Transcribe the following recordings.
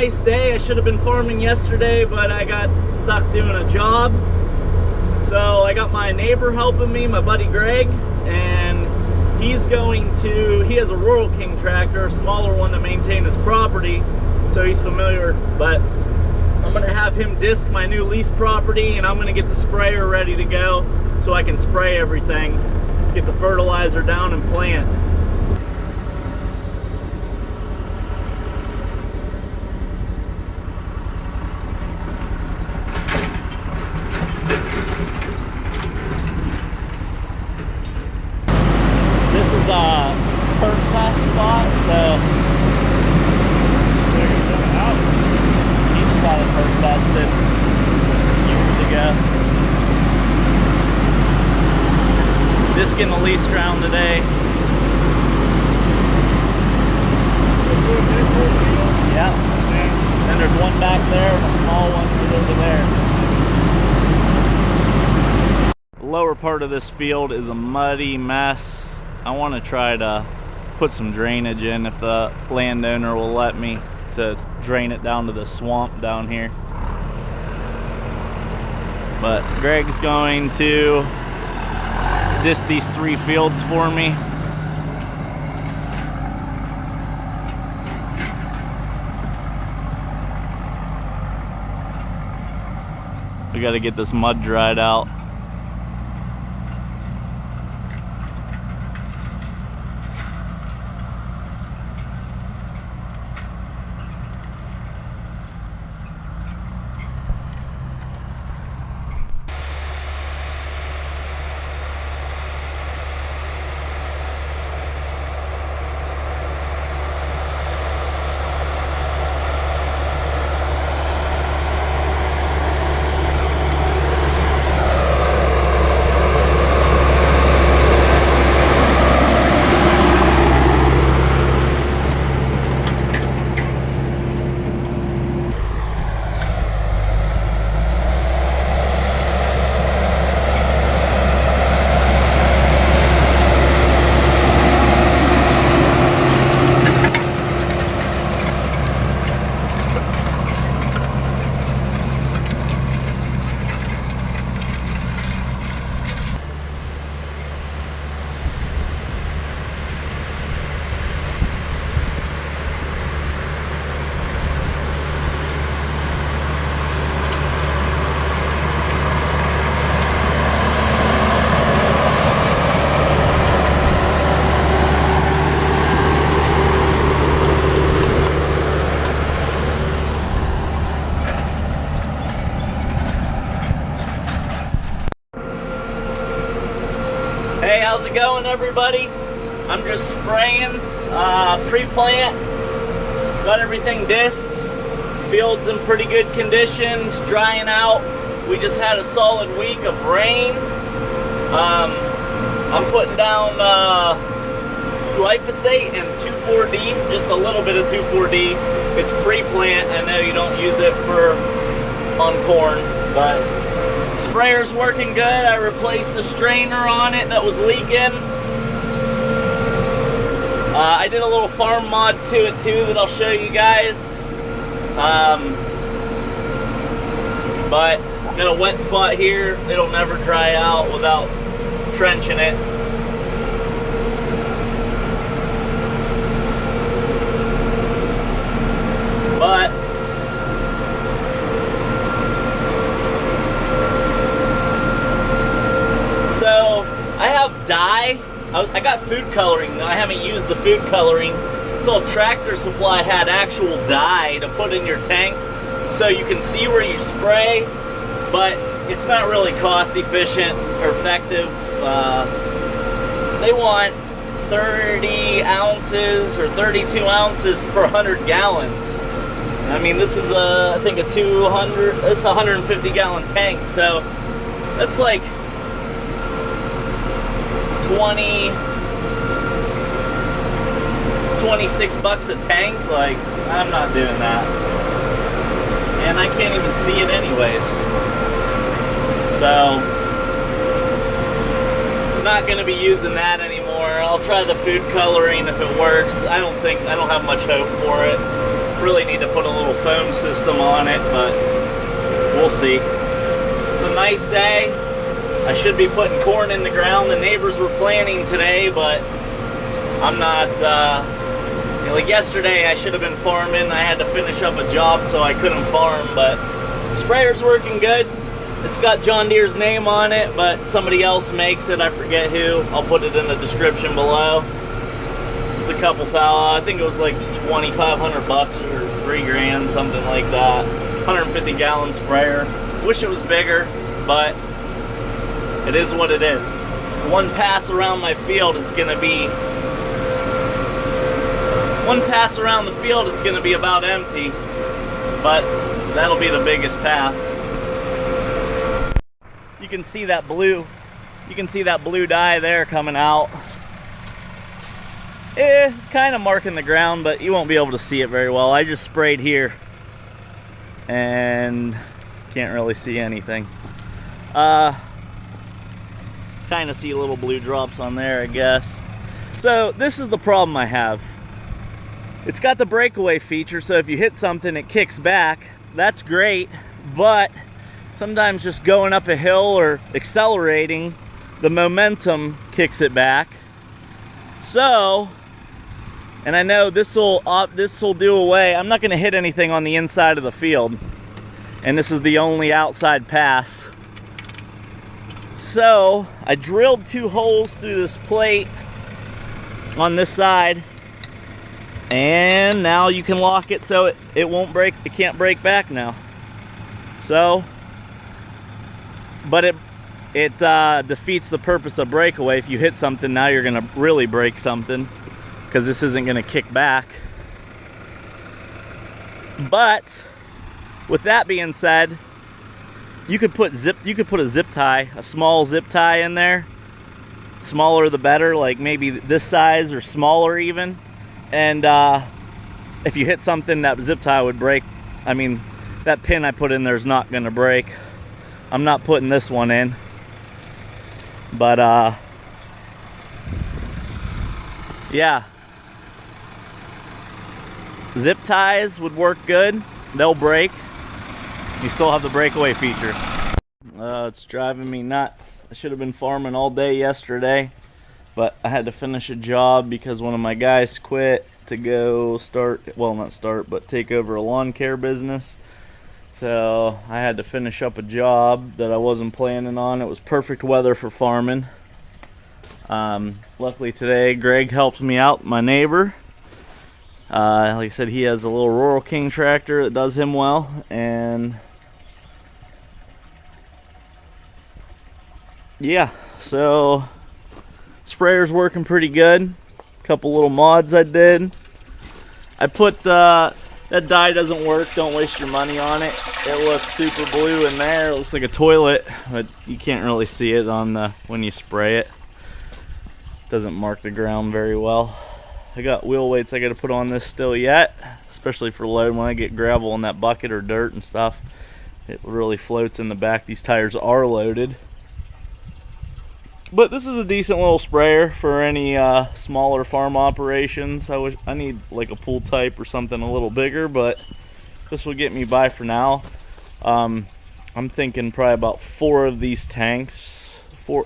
nice day. I should have been farming yesterday, but I got stuck doing a job. So I got my neighbor helping me, my buddy Greg, and he has a Rural King tractor, a smaller one to maintain his property, so he's familiar. But I'm gonna have him disc my new lease property, and I'm gonna get the sprayer ready to go so I can spray everything, get the fertilizer down and plant. This is a perk test spot, so he just got it perk tested years ago. Discing the lease ground today. Yeah. And there's one back there and a small one over there. The lower part of this field is a muddy mess. I want to try to put some drainage in if the landowner will let me to drain it down to the swamp down here. But Greg's going to disc these 3 fields for me. We got to get this mud dried out. Hey, how's it going, everybody? I'm just spraying pre-plant. Got everything disced. Field's in pretty good condition. It's drying out. We just had a solid week of rain. I'm putting down glyphosate and 2,4-D, just a little bit of 2,4-D. It's pre-plant. I know you don't use it on corn, but sprayer's working good. I replaced the strainer on it that was leaking. I did a little farm mod to it too that I'll show you guys. But got a wet spot here. It'll never dry out without trenching it. But so I have dye. I got food coloring. I haven't used the food coloring. So Tractor Supply had actual dye to put in your tank so you can see where you spray, but it's not really cost efficient or effective. They want 30 ounces or 32 ounces per 100 gallons. I mean, this is I think it's a 150 gallon tank, so that's like 26 bucks a tank. Like, I'm not doing that, and I can't even see it anyways, so I'm not going to be using that anymore. I'll try the food coloring if it works. I don't have much hope for it. Really need to put a little foam system on it, but we'll see. It's a nice day. I should be putting corn in the ground. The neighbors were planting today, but I'm not, you know, like yesterday I should have been farming. I had to finish up a job, so I couldn't farm, but the sprayer's working good. It's got John Deere's name on it, but somebody else makes it. I forget who. I'll put it in the description below. It's a couple thousand, I think it was like 2,500 bucks or $3,000, something like that. 150 gallon sprayer. Wish it was bigger, but it is what it is. One pass around my field, it's gonna be about empty, but that'll be the biggest pass. You can see that blue dye there coming out. Kind of marking the ground, but you won't be able to see it very well. I just sprayed here and can't really see anything. Kind of see little blue drops on there, I guess. So this is the problem I have. It's got the breakaway feature, so if you hit something it kicks back. That's great, but sometimes just going up a hill or accelerating, the momentum kicks it back. So, and I know this will do away. I'm not going to hit anything on the inside of the field, and this is the only outside pass. So I drilled 2 holes through this plate on this side, and now you can lock it so it won't break. It can't break back now. So, but it defeats the purpose of breakaway. If you hit something, now you're gonna really break something, because this isn't gonna kick back. But with that being said, you could put a zip tie, a small zip tie in there. Smaller the better, like maybe this size or smaller even. And if you hit something, that zip tie would break. I mean, that pin I put in there is not gonna break. I'm not putting this one in. But yeah, zip ties would work good. They'll break. You still have the breakaway feature. It's driving me nuts. I should have been farming all day yesterday, but I had to finish a job because one of my guys quit to go take over a lawn care business. So I had to finish up a job that I wasn't planning on. It was perfect weather for farming. Luckily today Greg helped me out, my neighbor. Like I said, he has a little Rural King tractor that does him well, and yeah, so sprayer's working pretty good. Couple little mods I did. I put that dye doesn't work, don't waste your money on it. It looks super blue in there. It looks like a toilet, but you can't really see it on when you spray it. Doesn't mark the ground very well. I got wheel weights I got to put on this still yet, especially for load. When I get gravel in that bucket or dirt and stuff, it really floats in the back. These tires are loaded. But this is a decent little sprayer for any smaller farm operations. I need like a pool type or something a little bigger, but this will get me by for now. I'm thinking probably about 4 of these tanks, 4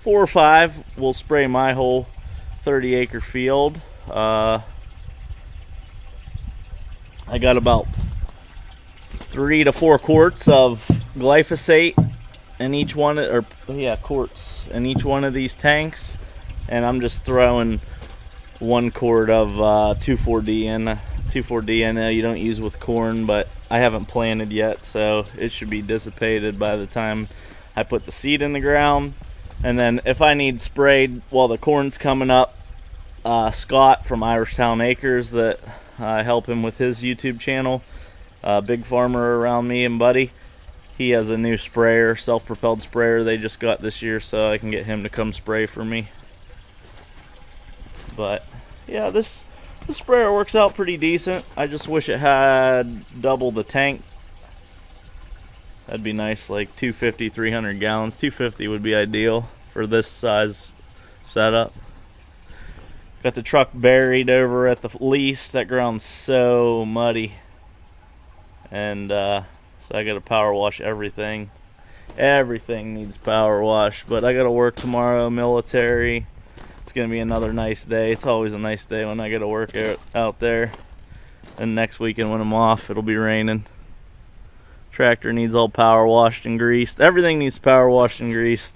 or 5 will spray my whole 30-acre field. I got about 3 to 4 quarts of glyphosate in each one, quarts in each one of these tanks, and I'm just throwing 1 quart of 2,4-D in. 2,4-D I know you don't use with corn, but I haven't planted yet, so it should be dissipated by the time I put the seed in the ground. And then if I need sprayed while the corn's coming up, Scott from Irishtown Acres, that I help him with his YouTube channel, big farmer around me and Buddy, he has a new sprayer, self-propelled sprayer they just got this year, so I can get him to come spray for me. But yeah, this sprayer works out pretty decent. I just wish it had double the tank. That'd be nice, like 250, 300 gallons. 250 would be ideal for this size setup. Got the truck buried over at the lease. That ground's so muddy. And so I gotta power wash everything. Everything needs power wash. But I gotta work tomorrow, military. It's gonna be another nice day. It's always a nice day when I get to work out there. And next weekend when I'm off, it'll be raining. Tractor needs all power washed and greased. Everything needs power washed and greased.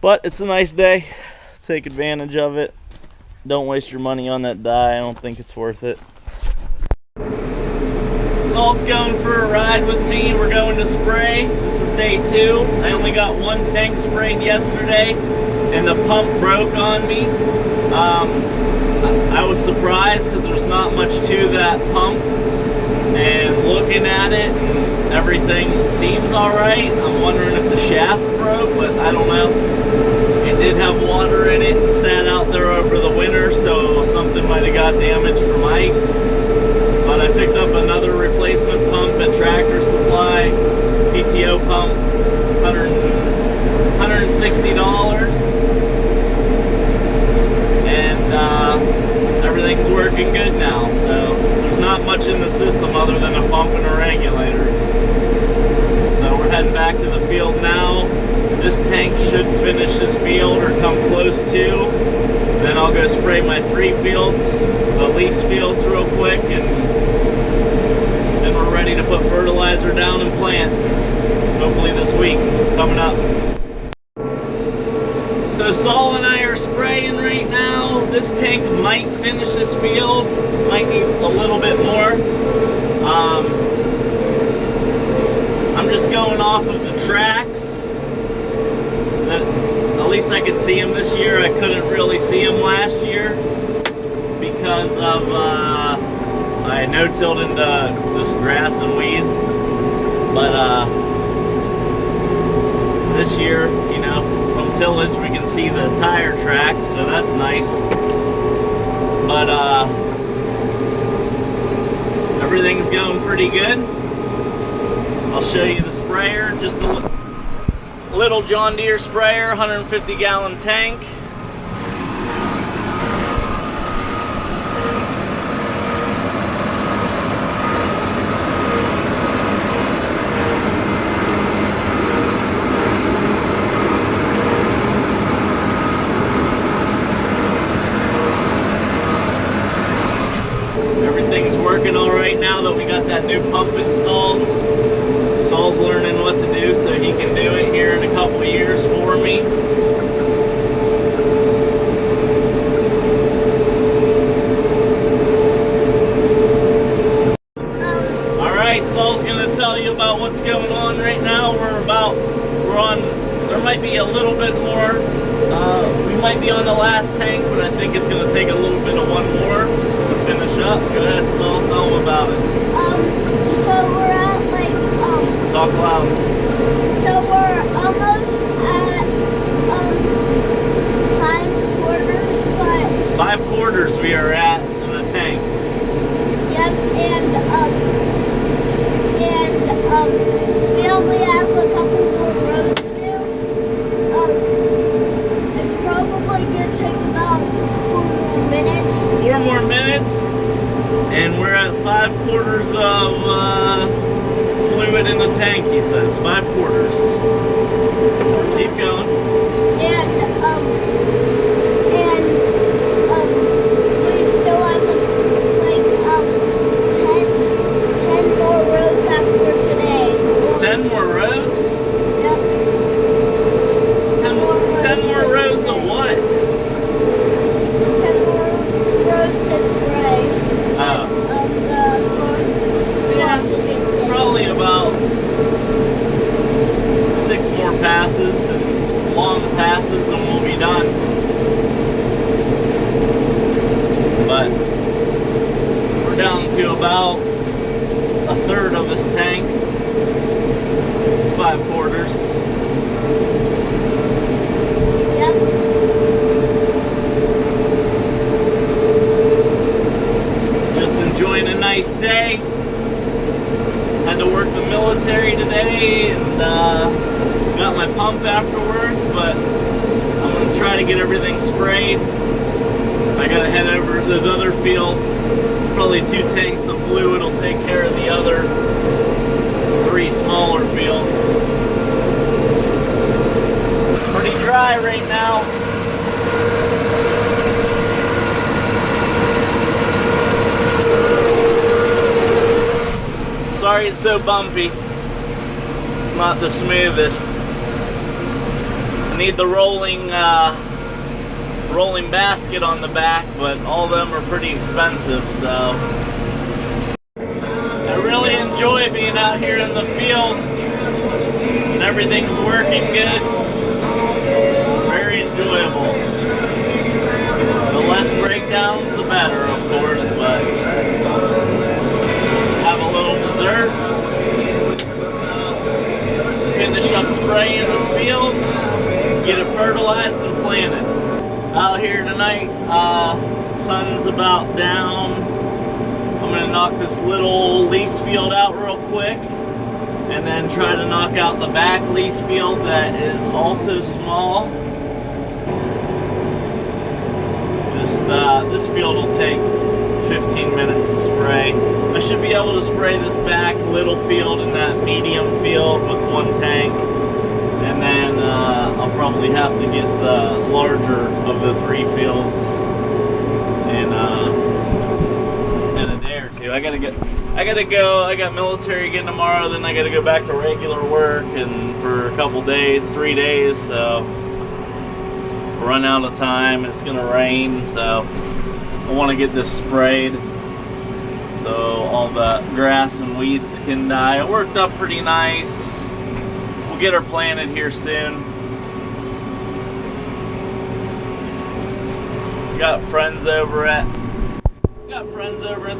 But it's a nice day. Take advantage of it. Don't waste your money on that dye. I don't think it's worth it. Saul's going for a ride with me. We're going to spray. This is day 2. I only got 1 tank sprayed yesterday, and the pump broke on me. I was surprised because there's not much to that pump. And looking at it, and everything seems alright. I'm wondering if the shaft broke, but I don't know. It did have water in it and sat out there over the winter, so something might have got damaged from ice. But I picked up another replacement pump at Tractor Supply, PTO pump, $160. And everything's working good now, so there's not much in the system other than a pump and a regulator. So we're heading back to the field now. This tank should finish this field or come close to. Then I'll go spray my 3 fields, the lease fields real quick, and then we're ready to put fertilizer down and plant. Hopefully this week, coming up. So Saul and I are spraying right now. This tank might finish this field, might need a little bit more. I'm just going off of the tracks. At least I could see them this year. I couldn't really see them last year because of I no-tilled into this grass and weeds. But this year, you know, from tillage we can see the tire tracks, so that's nice. But everything's going pretty good. I'll show you the sprayer, just a little John Deere sprayer, 150-gallon tank. Everything's working all right now that we got that new pump installed. Saul's learning what to do so he can do it here in a couple of years for me. Alright, Saul's going to tell you about what's going on right now. There might be a little bit more. We might be on the last tank, but I think it's going to take a little bit of one more to finish up. Go ahead, Saul, tell them about it. So we're at Talk loud. So we're almost at 5 quarters, but 5 quarters we are at in the tank. yep, and we only have a couple more rows to do. It's probably gonna take about 4 more minutes. 4 more minutes, and we're at 5 quarters of fluid in the tank, he says. 5 quarters. Keep going. And we still have like 10 more rows after today. 10 more rows? Yep. 10 more rows of what? 10 more rows to spray. Yeah, probably about 6 more passes and long passes and we'll be done. But we're down to about a third of this tank. 5 quarters. Yep. Just enjoying a nice day. Had to work the military today and got my pump afterwards, but I'm try to get everything sprayed. I gotta head over to those other fields. Probably 2 tanks of fluid will take care of the other 3 smaller fields. Pretty dry right now. Sorry it's so bumpy. It's not the smoothest. I need the rolling basket on the back, but all of them are pretty expensive, so I really enjoy being out here in the field and everything's working good. Very enjoyable. The less breakdowns the better, of course, but have a little dessert, finish up spraying this field, get it fertilized and planted. Out here tonight, sun's about down. I'm gonna knock this little lease field out real quick and then try to knock out the back lease field that is also small. Just this field will take 15 minutes to spray. I should be able to spray this back little field and that medium field with 1 tank. And then I'll probably have to get the larger of the 3 fields in a day or 2. I gotta go. I got military again tomorrow. Then I gotta go back to regular work and for a couple days, 3 days. So run out of time. It's gonna rain, so I want to get this sprayed so all the grass and weeds can die. It worked up pretty nice. We'll get her planted here soon. Got friends over at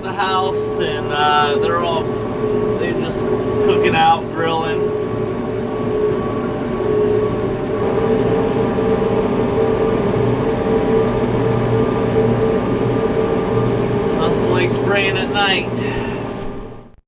the house, and they're just cooking out, grilling. Nothing like spraying at night.